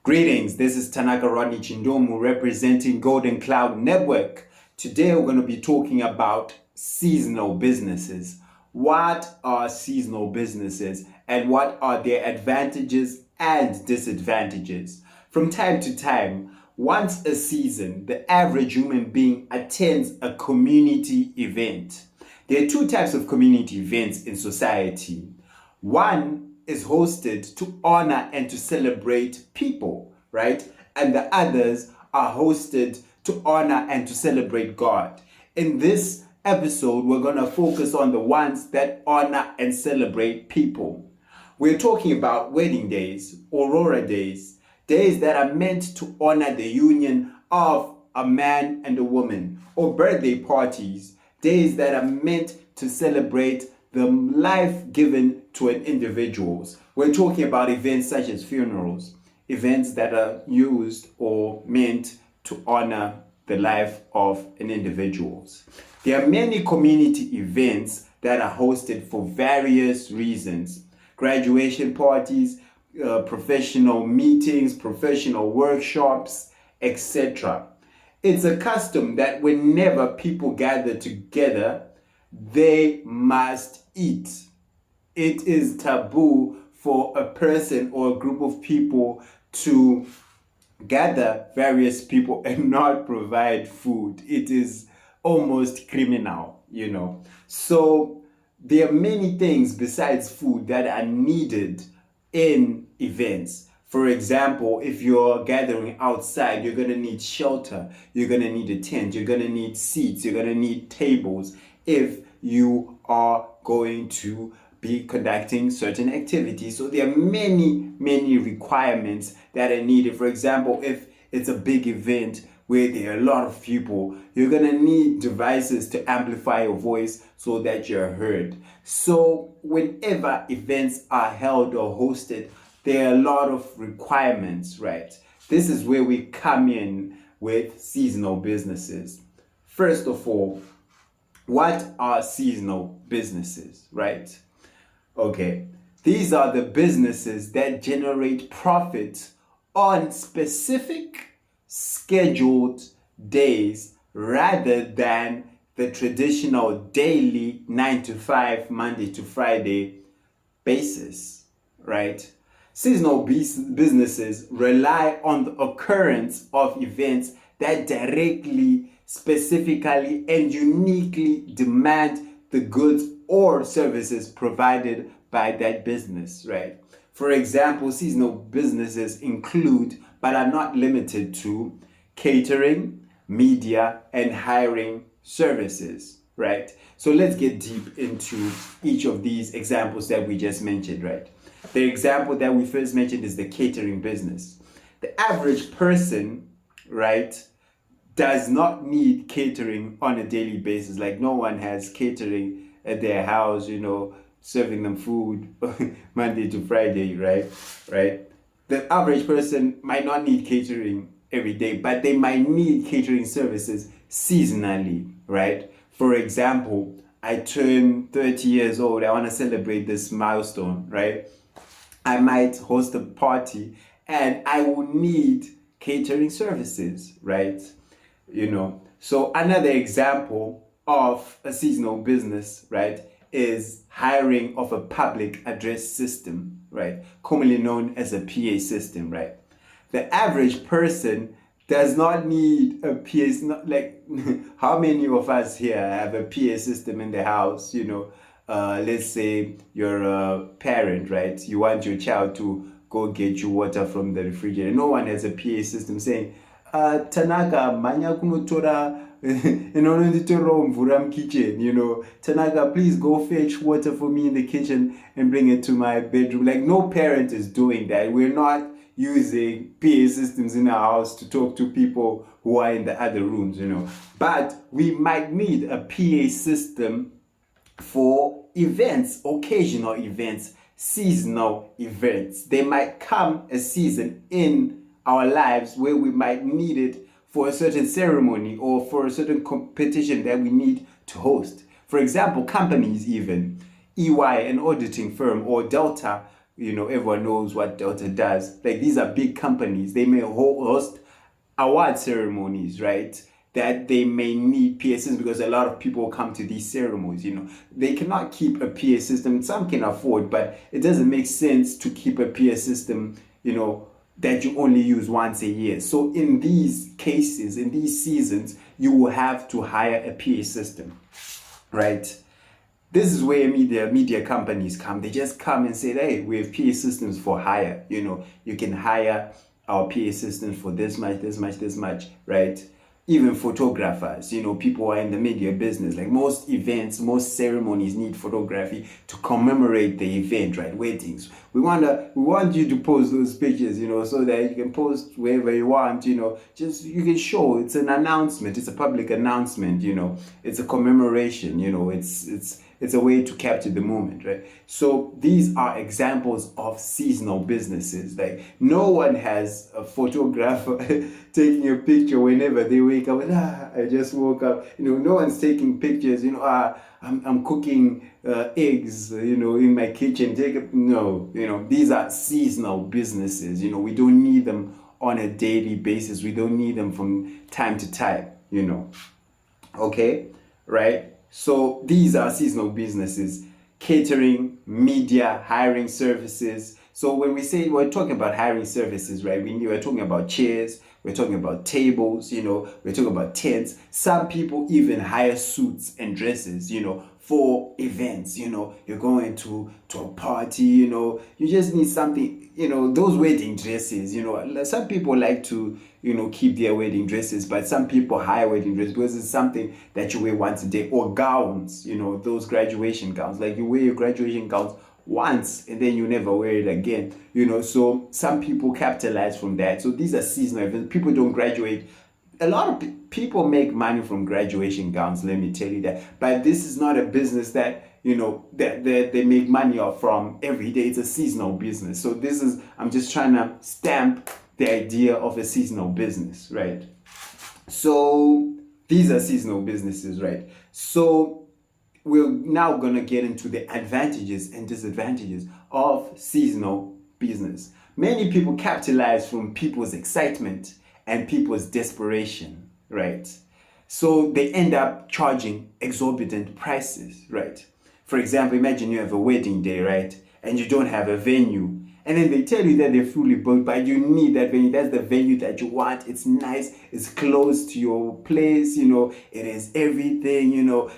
Greetings, this is Tanaka Rodney Chindomu representing Golden Cloud Network. Today we're going to be talking about seasonal businesses. What are seasonal businesses and what are their advantages and disadvantages? From time to time, once a season, the average human being attends a community event. There are two types of community events in society. One is hosted to honor and to celebrate people, right? And the others are hosted to honor and to celebrate God. In this episode, we're going to focus on the ones that honor and celebrate people. We're talking about wedding days, aurora days, days that are meant to honor the union of a man and a woman, or birthday parties, days that are meant to celebrate the life given to an individual. We're talking about events such as funerals, events that are used or meant to honor the life of an individual. There are many community events that are hosted for various reasons. Graduation parties, professional meetings, professional workshops, etc. It's a custom that whenever people gather together, they must eat. It is taboo for a person or a group of people to gather various people and not provide food. It is almost criminal, So there are many things besides food that are needed in events. For example, if you're gathering outside, you're going to need shelter, you're going to need a tent, you're going to need seats, you're going to need tables if you are going to be conducting certain activities. So there are many requirements that are needed. For example, if it's a big event where there are a lot of people, you're going to need devices to amplify your voice so that you're heard. So whenever events are held or hosted, there are a lot of requirements, right? This is where we come in with seasonal businesses. First of all, what are seasonal businesses, right? Okay, these are the businesses that generate profit on specific scheduled days rather than the traditional daily 9 to 5, Monday to Friday basis, right? Seasonal businesses rely on the occurrence of events that directly, specifically, and uniquely demand the goods or services provided by that business, right? For example, seasonal businesses include, but are not limited to, catering, media, and hiring services, right? So let's get deep into each of these examples that we just mentioned, right? The example that we first mentioned is the catering business. The average person, right, does not need catering on a daily basis. Like no one has catering at their house, serving them food Monday to Friday, right? The average person might not need catering every day, but they might need catering services seasonally, right? For example, I turn 30 years old. I want to celebrate this milestone, right? I might host a party and I will need catering services, right? So another example of a seasonal business, right, is hiring of a public address system, right, commonly known as a PA system, right? The average person does not need a PA. Not like how many of us here have a PA system in the house? Let's say you're a parent, right? You want your child to go get you water from the refrigerator. No one has a PA system saying, Tanaka, manya kunotora kitchen, Tanaka, please go fetch water for me in the kitchen and bring it to my bedroom. Like no parent is doing that. We're not using PA systems in our house to talk to people who are in the other rooms, But we might need a PA system for events, occasional events, seasonal events. They might come a season in our lives where we might need it for a certain ceremony or for a certain competition that we need to host. For example, companies even, EY, an auditing firm, or Delta everyone knows what Delta does. Like, these are big companies. They may host award ceremonies, right? That they may need PA systems because a lot of people come to these ceremonies. They cannot keep a PA system. Some can afford, but it doesn't make sense to keep a PA system, that you only use once a year. So in these cases, in these seasons, you will have to hire a PA system, right? This is where media companies come. They just come and say, hey, we have PA systems for hire. You can hire our PA systems for this much, this much, this much, right? Even photographers, people are in the media business. Like, most events, most ceremonies need photography to commemorate the event, right? Weddings. We want you to post those pictures, so that you can post wherever you want, just you can show it's an announcement, it's a public announcement, it's a commemoration, it's a way to capture the moment, right? So these are examples of seasonal businesses. Like, no one has a photographer taking a picture whenever they wake up. I just woke up. No one's taking pictures. I'm cooking eggs. In my kitchen. No. These are seasonal businesses. We don't need them on a daily basis. We don't need them from time to time. Okay, right? So these are seasonal businesses: catering, media, hiring services. So when we're talking about hiring services, right? We're talking about chairs, we're talking about tables, we're talking about tents. Some people even hire suits and dresses, for events. You're going to a party, you just need something, those wedding dresses. Some people like to keep their wedding dresses, but some people hire wedding dresses because it's something that you wear once a day. Or gowns, those graduation gowns. Like, you wear your graduation gowns once and then you never wear it again. So some people capitalize from that. So these are seasonal events. People don't graduate. A lot of people make money from graduation gowns, let me tell you that. But this is not a business that that they make money off from every day. It's a seasonal business. So I'm just trying to stamp the idea of a seasonal business, right? So these are seasonal businesses, right? So we're now gonna get into the advantages and disadvantages of seasonal business. Many people capitalize from people's excitement and people's desperation, right? So they end up charging exorbitant prices, right? For example, imagine you have a wedding day, right? And you don't have a venue. And then they tell you that they're fully booked, but you need that venue. That's the venue that you want. It's nice. It's close to your place. It is everything.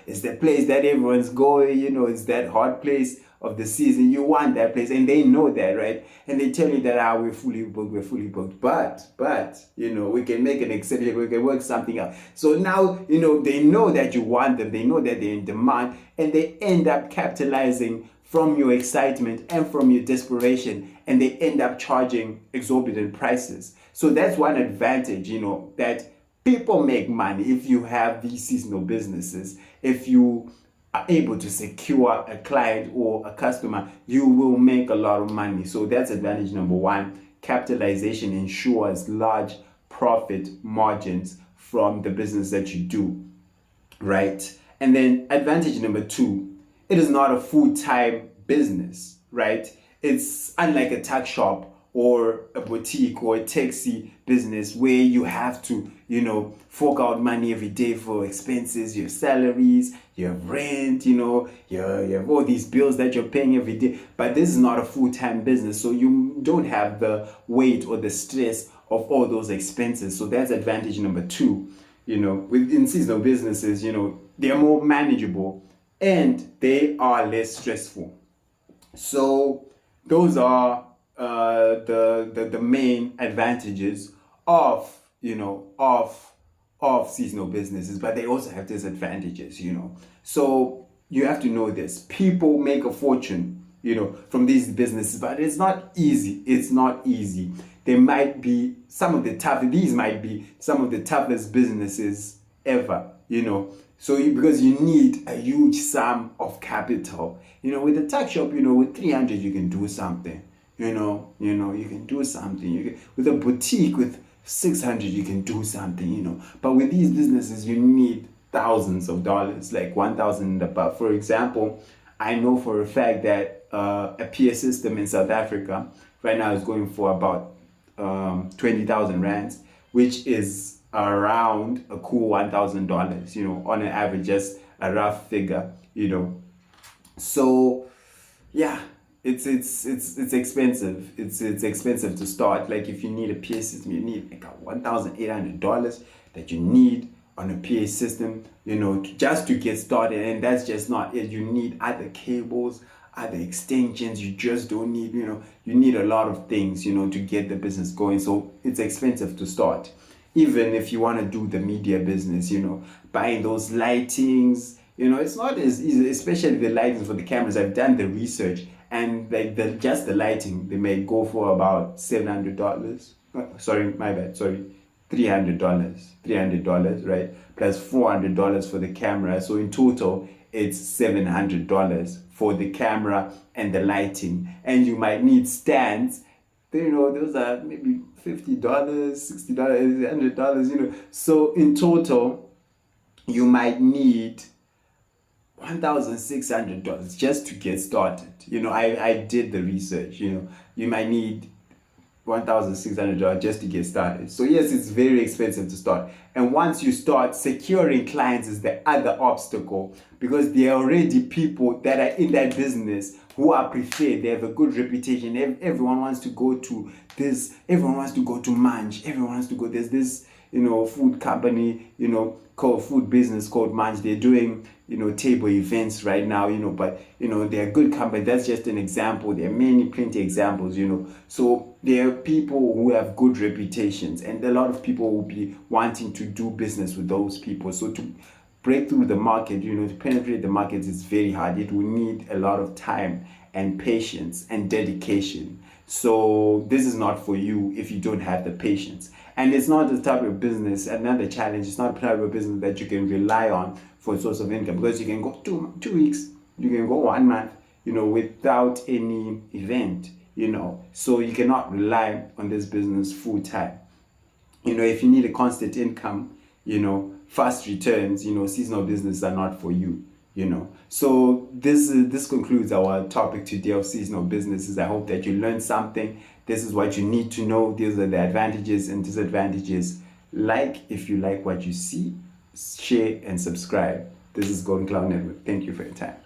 It's the place that everyone's going. It's that hot place of the season. You want that place, and they know that, right? And they tell you that we're fully booked. But we can make an exception. We can work something out. So now they know that you want them. They know that they're in demand, and they end up capitalizing from your excitement and from your desperation, and they end up charging exorbitant prices. So that's one advantage, that people make money if you have these seasonal businesses. If you are able to secure a client or a customer, you will make a lot of money. So that's advantage number one. Capitalization ensures large profit margins from the business that you do, right? And then advantage number two, it is not a full-time business, right? It's unlike a tuck shop or a boutique or a taxi business where you have to, fork out money every day for expenses, your salaries, your rent, you have all these bills that you're paying every day. But this is not a full-time business, so you don't have the weight or the stress of all those expenses. So that's advantage number two. Within seasonal businesses, they're more manageable and they are less stressful. So those are the main advantages of seasonal businesses, but they also have disadvantages. So you have to know this. People make a fortune from these businesses, but it's not easy. These might be some of the toughest businesses ever. So because you need a huge sum of capital. With a tuck shop, with 300 you can do something. You can do something. With a boutique with 600 you can do something. But with these businesses you need thousands of dollars, like 1,000 and above. For example, I know for a fact that a PA system in South Africa right now is going for about 20,000 rands, which is around a cool $1,000, on an average, just a rough figure. So yeah, it's expensive. It's expensive to start. Like if you need a PA system, you need like $1,800 that you need on a PA system, just to get started. And that's just not it. You need other cables, other extensions. You just don't need, you need a lot of things, to get the business going. So it's expensive to start. Even if you want to do the media business, buying those lightings, it's not as easy, especially the lightings for the cameras. I've done the research, and like just the lighting, they may go for about $700. Sorry, my bad. Sorry, $300, right? Plus $400 for the camera. So in total, it's $700 for the camera and the lighting. And you might need stands. Those are maybe $50, $60, $100. So in total, you might need $1,600 just to get started. I did the research. You might need $1,600 just to get started. So yes, it's very expensive to start. And once you start, securing clients is the other obstacle, because there are already people that are in that business who are preferred. They have a good reputation. Everyone wants to go to this. Everyone wants to go to Munch. Everyone wants to go. There's this, food company, called food business called Munch. They're doing, table events right now, but, they're a good company. That's just an example. There are plenty examples, So there are people who have good reputations, and a lot of people will be wanting to do business with those people. So to break through the market, to penetrate the market is very hard. It will need a lot of time and patience and dedication. So this is not for you if you don't have the patience. And it's not the type of business, another challenge, it's not the type of business that you can rely on for a source of income, because you can go two weeks, you can go 1 month, without any event, So you cannot rely on this business full time. If you need a constant income, fast returns, seasonal businesses are not for you. So this concludes our topic today of seasonal businesses. I hope that you learned something. This is what you need to know. These are the advantages and disadvantages. If you like what you see, share and subscribe. This is Golden Cloud Network. Thank you for your time.